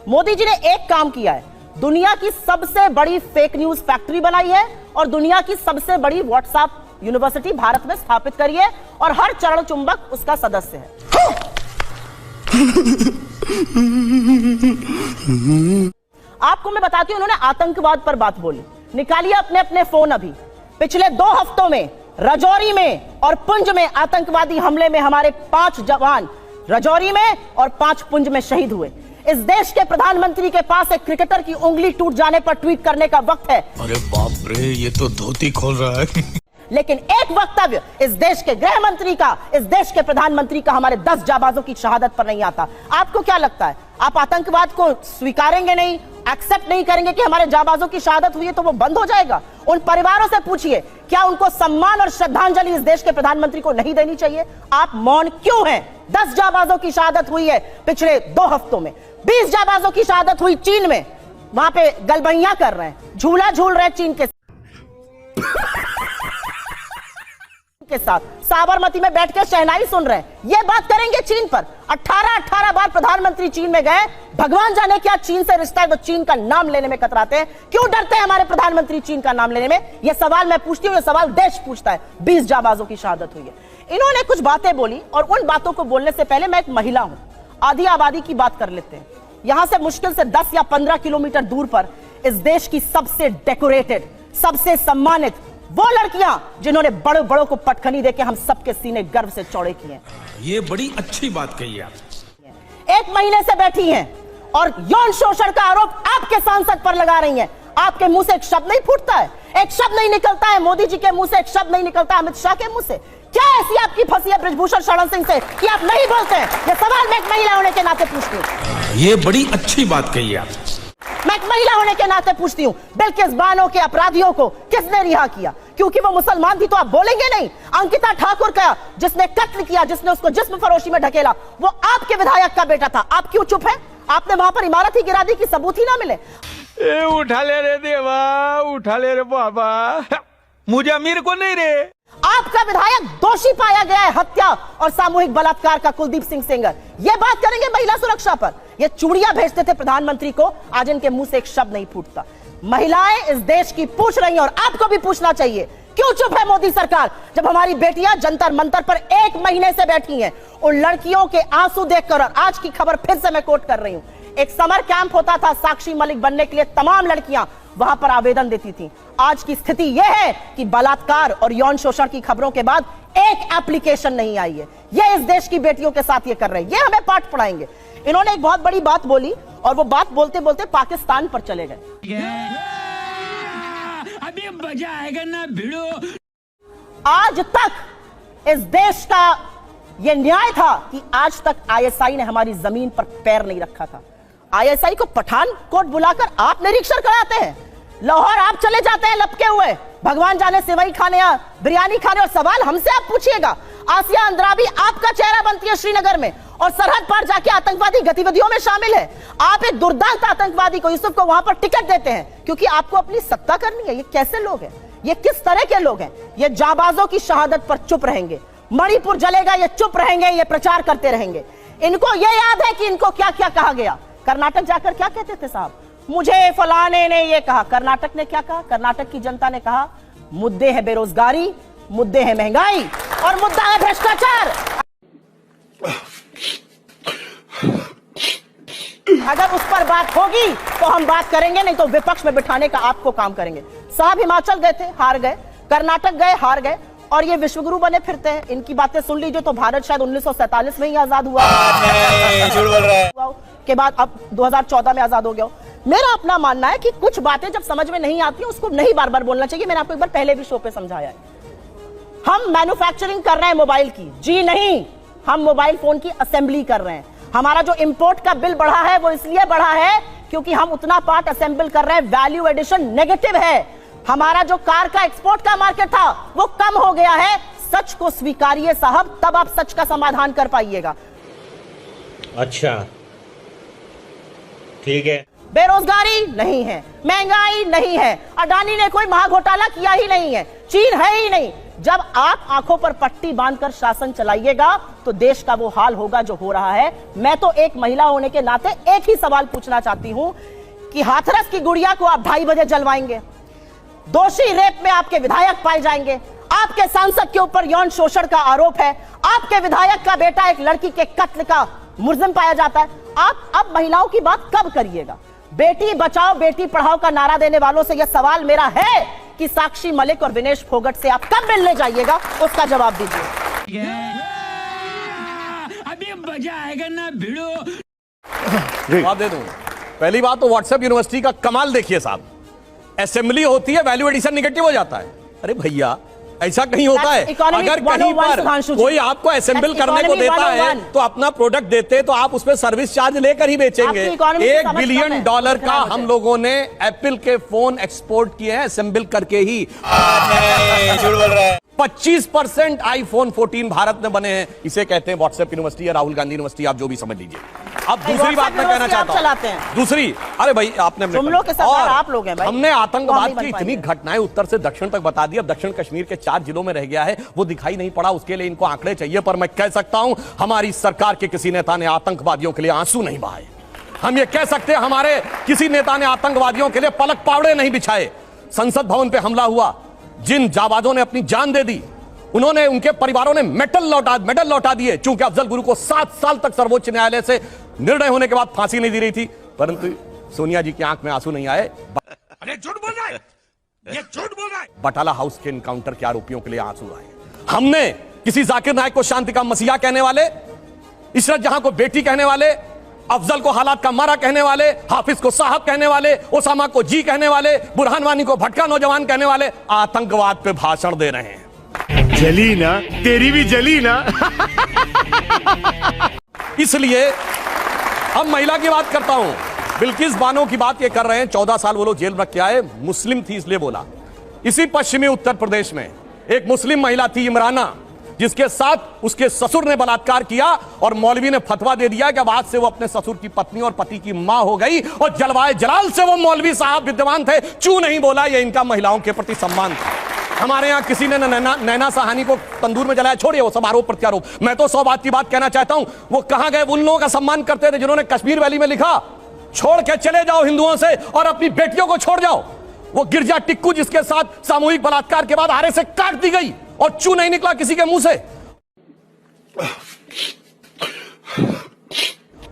मोदी जी ने एक काम किया है, दुनिया की सबसे बड़ी फेक न्यूज फैक्ट्री बनाई है और दुनिया की सबसे बड़ी व्हाट्सएप यूनिवर्सिटी भारत में स्थापित करी है और हर चरण चुंबक उसका सदस्य है। आपको मैं बताती हूं, उन्होंने आतंकवाद पर बात बोली। निकालिए अपने अपने फोन अभी। पिछले 2 हफ्तों में राजौरी में और पुंछ में आतंकवादी हमले में हमारे 5 जवान राजौरी में और 5 पुंछ में शहीद हुए। इस देश के प्रधानमंत्री के पास एक क्रिकेटर की उंगली टूट जाने पर ट्वीट करने का वक्त है। अरे बाप रे, ये तो धोती खोल रहा है। लेकिन एक वक्तव्य इस देश के गृह मंत्री का, इस देश के प्रधानमंत्री का हमारे 10 जाबाजों की शहादत पर नहीं आता। आपको क्या लगता है, आप आतंकवाद को स्वीकारेंगे नहीं, एक्सेप्ट नहीं करेंगे कि हमारे जाबाजों की शहादत हुई है तो वो बंद हो जाएगा? उन परिवारों से पूछिए, क्या उनको सम्मान और श्रद्धांजलि इस देश के प्रधानमंत्री को नहीं देनी चाहिए? आप मौन क्यों हैं? 10 जाबाजों की शहादत हुई है पिछले 2 हफ्तों में। 20 जाबाजों की शहादत हुई चीन में, वहां पे गलबैया कर रहे हैं, झूला झूल रहे हैं चीन के साथ, साबरमती में बैठ के शहनाई सुन रहे हैं। ये बात करेंगे चीन पर? 18 बार प्रधानमंत्री चीन में गए, भगवान जाने क्या चीन से रिश्ता है तो चीन का नाम लेने में कतराते हैं। क्यों डरते हैं हमारे प्रधानमंत्री चीन का नाम लेने में? यह सवाल मैं पूछती हूं, यह सवाल देश पूछता है। 20 जाबाजों की शहादत हुई है। इन्होंने कुछ बातें बोली और उन बातों को बोलने से पहले मैं एक महिला हूं, आधी आबादी की बात कर लेते हैं। यहां से मुश्किल से 10 या 15 किलोमीटर दूर पर इस देश की सबसे डेकोरेटेड, सबसे सम्मानित वो लड़कियां जिन्होंने बड़े बड़ों को पटखनी देके हम सबके सीने गर्व से चौड़े किए। ये बड़ी अच्छी बात कही आप। 1 महीने से बैठी हैं और यौन शोषण का आरोप आपके सांसद पर लगा रही हैं। आपके मुंह से एक शब्द नहीं फूटता है, एक शब्द नहीं निकलता है। मोदी जी के मुंह से एक शब्द नहीं निकलता, अमित शाह के मुंह से। क्या ऐसी आपकी फंसी है ब्रिजभूषण शरण सिंह से कि आप नहीं बोलते हैं? ये सवाल मैं एक महिला होने के नाते पूछती हूँ। ये बड़ी अच्छी बात कही आप। मैं एक महिला होने के नाते पूछती हूँ, बिल्किस बानो के अपराधियों को किसने रिहा किया? क्योंकि वो मुसलमान थी तो आप बोलेंगे नहीं? अंकिता ठाकुर का जिसने कत्ल किया, जिसने उसको जिस्म फरोशी में ढकेला, वो आपके विधायक का बेटा था। आप क्यों चुप हैं? आपने वहां पर इमारत ही गिरा दी कि सबूत ही ना मिले। उठा ले रे देवा, उठा ले रे बाबा, मुझे अमीर को नहीं रे। आपका विधायक दोषी पाया गया है हत्या और सामूहिक बलात्कार का, कुलदीप सिंह सेंगर। ये बात करेंगे महिला सुरक्षा पर। ये चूड़ियां भेजते थे प्रधानमंत्री को, आज इनके मुंह से एक शब्द नहीं फूटता। महिलाएं इस देश की पूछ रही हैं और आपको भी पूछना चाहिए, क्यों चुप है मोदी सरकार? जब हमारी बेटियां जंतर मंतर पर 1 महीने से बैठी हैं, उन लड़कियों के आंसू देखकर, और आज की खबर फिर से मैं कोट कर रही हूं, एक समर कैंप होता था साक्षी मलिक बनने के लिए, तमाम लड़कियां वहां पर आवेदन देती थी। आज की स्थिति यह है कि बलात्कार और यौन शोषण की खबरों के बाद एक एप्लीकेशन नहीं आई है। ये इस देश की बेटियों के साथ ये कर रहे हैं, ये हमें पाठ पढ़ाएंगे। इन्होंने एक बहुत बड़ी बात बोली और वो बात बोलते बोलते पाकिस्तान पर चले गए। अभी मजा आएगा ना भिड़ो। आज तक इस देश का यह न्याय था कि आज तक आईएसआई ने हमारी जमीन पर पैर नहीं रखा था। आईएसआई को पठानकोट बुलाकर आप निरीक्षण कराते हैं, लाहौर आप चले जाते हैं लपके हुए, भगवान जाने सेवई खाने या बिरयानी खाने, और सवाल हमसे आप पूछिएगा। आसिया अंद्राबी आपका चेहरा बनती है श्रीनगर में और सरहद पार जाके आतंकवादी गतिविधियों में शामिल है। आप एक दुर्दांत आतंकवादी को, यूसुफ को वहां पर टिकट देते हैं क्योंकि आपको अपनी सत्ता करनी है। ये कैसे लोग हैं? ये किस तरह के लोग हैं? ये जाबाजों की शहादत पर चुप रहेंगे, मणिपुर जलेगा ये चुप रहेंगे, ये प्रचार करते रहेंगे। इनको ये याद है कि इनको क्या क्या कहा गया। कर्नाटक जाकर क्या कहते थे साहब? मुझे फलाने ने ये कहा। कर्नाटक ने क्या कहा? कर्नाटक की जनता ने कहा, मुद्दे है बेरोजगारी, मुद्दे है महंगाई और मुद्दा है भ्रष्टाचार। अगर उस पर बात होगी तो हम बात करेंगे, नहीं तो विपक्ष में बिठाने का आपको काम करेंगे। साहब हिमाचल गए थे, हार गए, कर्नाटक गए, हार गए, और ये विश्वगुरु बने फिरते हैं। इनकी बातें सुन लीजिए तो भारत शायद 1947 में ही आजाद हुआ के बाद अब 2014 में आजाद हो गया। मेरा अपना मानना है कि कुछ बातें जब समझ में नहीं आती उसको नहीं बार बार बोलना चाहिए। मैंने आपको एक बार पहले भी शो पे समझाया है। हम मैन्युफैक्चरिंग कर रहे हैं मोबाइल की, जी नहीं, हम मोबाइल फोन की असेंबली कर रहे हैं। हमारा जो इंपोर्ट का बिल बढ़ा है वो इसलिए बढ़ा है क्योंकि हम उतना पार्ट असेंबल कर रहे हैं, वैल्यू एडिशन नेगेटिव है। हमारा जो कार का एक्सपोर्ट का मार्केट था वो कम हो गया है। सच को स्वीकारिए साहब, तब आप सच का समाधान कर पाइएगा। अच्छा ठीक है। बेरोजगारी नहीं है, महंगाई नहीं है, अडानी ने कोई महाघोटाला किया ही नहीं है, चीन है ही नहीं, जब आप आंखों पर पट्टी बांधकर शासन चलाइएगा तो देश का वो हाल होगा जो हो रहा है। मैं तो एक महिला होने के नाते एक ही सवाल पूछना चाहती हूं कि हाथरस की गुड़िया को आप 2:30 बजे जलवाएंगे, दोषी रेप में आपके विधायक पाए जाएंगे, आपके सांसद के ऊपर यौन शोषण का आरोप है, आपके विधायक का बेटा एक लड़की के कत्ल का मुलजिम पाया जाता है। आप अब महिलाओं की बात कब करिएगा? बेटी बचाओ बेटी पढ़ाओ का नारा देने वालों से यह सवाल मेरा है कि साक्षी मलिक और विनेश फोगट से आप कब मिलने जाइएगा, उसका जवाब दीजिए। अभी मजा आएगा ना भिड़ो। जवाब दे दूं। पहली बात तो व्हाट्सएप यूनिवर्सिटी का कमाल देखिए साहब, असेंबली होती है, वैल्यू एडिशन निगेटिव हो जाता है। अरे भैया ऐसा कहीं होता है? अगर कहीं पर कोई आपको असेंबल करने को देता है तो अपना प्रोडक्ट देते तो आप उसमें सर्विस चार्ज लेकर ही बेचेंगे। $1 बिलियन का हम लोगों ने एप्पल के फोन एक्सपोर्ट किए हैं असेंबल करके ही। झूठ बोल रहा है। 25% आईफोन 14 भारत में बने हैं। इसे कहते हैं व्हाट्सएप यूनिवर्सिटी या राहुल गांधी यूनिवर्सिटी, आप जो भी समझ लीजिए। अब दूसरी बात मैं कहना चाहता हूं, दूसरी, अरे भाई आपने आप लोग हैं भाई। हमने आतंकवाद की इतनी घटनाएं उत्तर से दक्षिण तक बता दी। अब दक्षिण कश्मीर के 4 जिलों में रह गया है, वो दिखाई नहीं पड़ा, उसके लिए इनको आंकड़े चाहिए। पर मैं कह सकता हूं हमारी सरकार के किसी नेता ने आतंकवादियों के लिए आंसू नहीं बहाए। हम ये कह सकते हैं हमारे किसी नेता ने आतंकवादियों के लिए पलक पावड़े नहीं बिछाए। संसद भवन पे हमला हुआ, जिन जाबाजों ने अपनी जान दे दी, उन्होंने, उनके परिवारों ने मेडल लौटा दिए। चूंकि अफजल गुरु को 7 साल तक सर्वोच्च न्यायालय से निर्णय होने के बाद फांसी नहीं दी रही थी, परंतु सोनिया जी की आंख में आंसू नहीं आए। अरे झूठ बोल रहा है, ये झूठ बोल रहा है। बटाला हाउस के एनकाउंटर के आरोपियों के लिए आंसू आए। हमने किसी जाकिर नायक को शांति का मसीहा कहने वाले, इशरत जहां को बेटी कहने वाले, अफजल को हालात का मारा कहने वाले, हाफिज को साहब कहने वाले, ओसामा को जी कहने वाले, बुरहान वानी को भटका नौजवान कहने वाले आतंकवाद पे भाषण दे रहे हैं। जली ना, तेरी भी जली ना। इसलिए अब महिला की बात करता हूं। बिल्किस बानो की बात ये कर रहे हैं, 14 साल वो लोग जेल रख के आए, मुस्लिम थी इसलिए बोला। इसी पश्चिमी उत्तर प्रदेश में एक मुस्लिम महिला थी इमराना, जिसके साथ उसके ससुर ने बलात्कार किया और मौलवी ने फतवा दे दिया कि अब आज से वो अपने ससुर की पत्नी और पति की मां हो गई। और जलवाए जलाल से वो मौलवी साहब विद्यमान थे, चू नहीं बोला। ये इनका महिलाओं के प्रति सम्मान था। हमारे यहां किसी ने नैना साहनी को तंदूर में जलाया, छोड़िए वो सब आरोप प्रत्यारोप। मैं तो 100 बात की बात कहना चाहता हूं, वो कहां गए उन लोगों का सम्मान करते थे जिन्होंने कश्मीर वैली में लिखा, छोड़ के चले जाओ हिंदुओं से और अपनी बेटियों को छोड़ जाओ। वो गिरजा टिक्कू जिसके साथ सामूहिक बलात्कार के बाद आरे से काट दी गई और चू नहीं निकला किसी के मुंह से।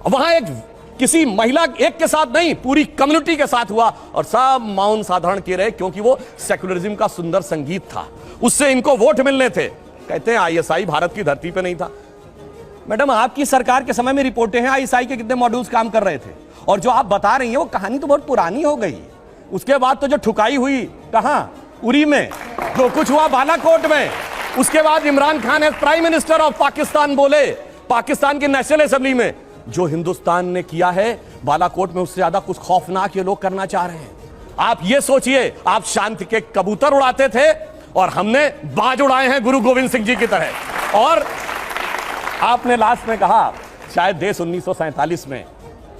वहां एक किसी महिला एक के साथ नहीं, पूरी कम्युनिटी के साथ हुआ और सब मौन साधारण किए रहे, क्योंकि वो सेकुलरिज्म का सुंदर संगीत था, उससे इनको वोट मिलने थे। कहते हैं आईएसआई भारत की धरती पे नहीं था। मैडम आपकी सरकार के समय में रिपोर्टें हैं आईएसआई के कितने मॉड्यूल्स काम कर रहे थे, और जो आप बता रही हैं वो कहानी तो बहुत पुरानी हो गई। उसके बाद तो जो ठुकाई हुई कहां, उरी में, जो कुछ हुआ बालाकोट में, उसके बाद Imran Khan as prime minister of Pakistan बोले पाकिस्तान की नेशनल असेंबली में, जो हिंदुस्तान ने किया है बालाकोट में उससे ज्यादा कुछ खौफनाक ये लोग करना चाह रहे हैं। आप ये सोचिए, आप शांति के कबूतर उड़ाते थे और हमने बाज उड़ाए हैं गुरु गोविंद सिंह जी की तरह। और आपने लास्ट में कहा शायद देश 1947 में,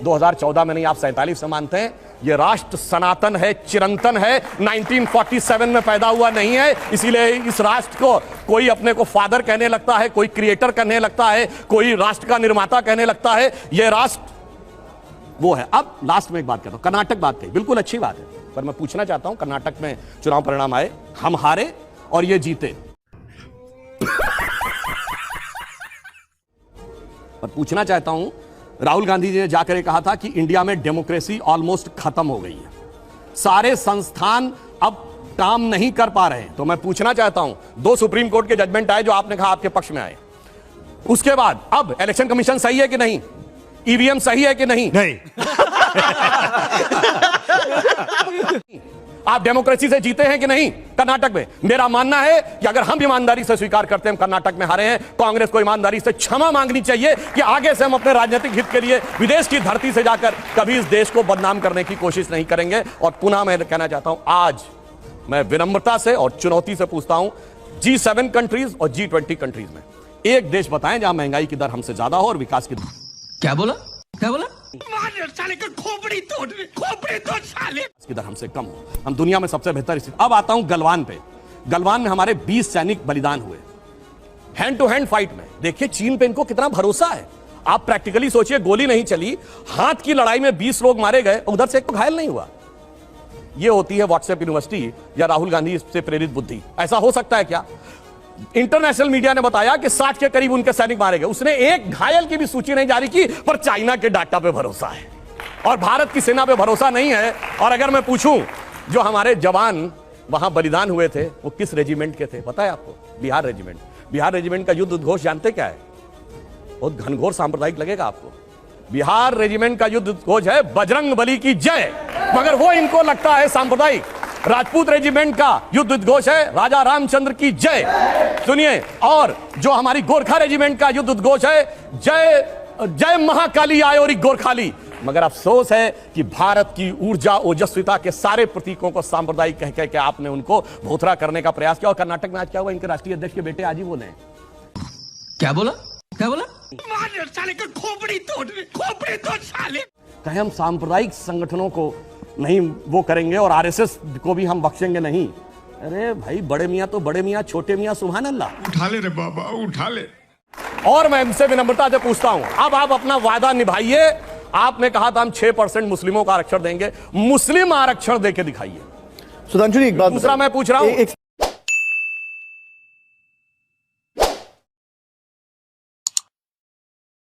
2014 में नहीं, आप 47 से मानते हैं, ये राष्ट्र सनातन है, चिरंतन है, 1947 में पैदा हुआ नहीं है। इसीलिए इस राष्ट्र को कोई अपने को फादर कहने लगता है, कोई क्रिएटर कहने लगता है, कोई राष्ट्र का निर्माता कहने लगता है। ये राष्ट्र वो है। अब लास्ट में एक बात करता हूं, कर्नाटक बात कही, बिल्कुल अच्छी बात है, पर मैं पूछना चाहता हूं, कर्नाटक में चुनाव परिणाम आए, हम हारे और ये जीते, पर पूछना चाहता हूं, राहुल गांधी जी ने जाकर कहा था कि इंडिया में डेमोक्रेसी ऑलमोस्ट खत्म हो गई है, सारे संस्थान अब काम नहीं कर पा रहे हैं। तो मैं पूछना चाहता हूं, 2 सुप्रीम कोर्ट के जजमेंट आए जो आपने कहा आपके पक्ष में आए, उसके बाद अब इलेक्शन कमीशन सही है कि नहीं, ईवीएम सही है कि नहीं? नहीं। आप डेमोक्रेसी से जीते हैं कि नहीं कर्नाटक में? मेरा मानना है कि अगर हम ईमानदारी से स्वीकार करते हैं कर्नाटक में हारे हैं, कांग्रेस को ईमानदारी से क्षमा मांगनी चाहिए कि आगे से हम अपने राजनीतिक हित के लिए विदेश की धरती से जाकर कभी इस देश को बदनाम करने की कोशिश नहीं करेंगे। और पुनः मैं कहना चाहता हूं, आज मैं विनम्रता से और चुनौती से पूछता हूं, G7 कंट्रीज और G20 कंट्रीज में एक देश बताएं जहां महंगाई की दर हमसे ज्यादा हो और विकास की क्या बोला क्या बोला? साले का खोपड़ी तोड़ साले की दर हमसे कम हो। हम दुनिया में सबसे बेहतर स्थिति। अब आता हूं गलवान पे। गलवान में हमारे 20 सैनिक बलिदान हुए हैंड टू हैंड फाइट में। देखिए चीन पे इनको कितना भरोसा है। आप प्रैक्टिकली सोचिए, गोली नहीं चली, हाथ की लड़ाई में 20 लोग मारे गए, उधर से एक तो घायल नहीं हुआ। यह होती है व्हाट्सएप यूनिवर्सिटी या राहुल गांधी से प्रेरित बुद्धि। ऐसा हो सकता है क्या? इंटरनेशनल मीडिया ने बताया कि 60 के करीब उनके सैनिक मारे गए, उसने एक घायल की भी सूची नहीं जारी की, पर चाइना के डाटा पे भरोसा है और भारत की सेना पे भरोसा नहीं है। और अगर मैं पूछूं, जो हमारे जवान वहां बलिदान हुए थे वो किस रेजिमेंट के थे पता है आपको? बिहार रेजिमेंट। बिहार रेजिमेंट का युद्ध उद्घोष जानते क्या है? बहुत घनघोर सांप्रदायिक लगेगा आपको। बिहार रेजिमेंट का युद्ध उद्घोष है बजरंग बली की जय, मगर वो इनको लगता है सांप्रदायिक। राजपूत रेजिमेंट का युद्ध उद्घोष है राजा रामचंद्र की जय, सुनिए। और जो हमारी गोरखा रेजिमेंट का युद्ध उद्घोष है जय जय महाकाली आयोरी गोरखाली। मगर अफसोस है कि भारत की ऊर्जा ओजस्विता के सारे प्रतीकों को सांप्रदायिक कह कह के आपने उनको भोथरा करने का प्रयास किया। और कर्नाटक में आज क्या हुआ? इनके राष्ट्रीय अध्यक्ष के बेटे आज ही बोले। क्या बोला? क्या बोला? मार साले का खोपड़ी तोड़ साले। कहे हम सांप्रदायिक संगठनों को नहीं वो करेंगे और आरएसएस को भी हम बख्शेंगे नहीं। अरे भाई, बड़े मियां तो बड़े मियां, छोटे मियां सुभान अल्लाह। उठा ले रे बाबा, उठा ले। और मैं इनसे विनम्रता से पूछता हूं, अब आप अपना वादा निभाइए। आपने कहा था हम 6% मुस्लिमों का आरक्षण देंगे, मुस्लिम आरक्षण देके दिखाइए। सुधांशु जी एक बात दूसरा मैं पूछ रहा हूं,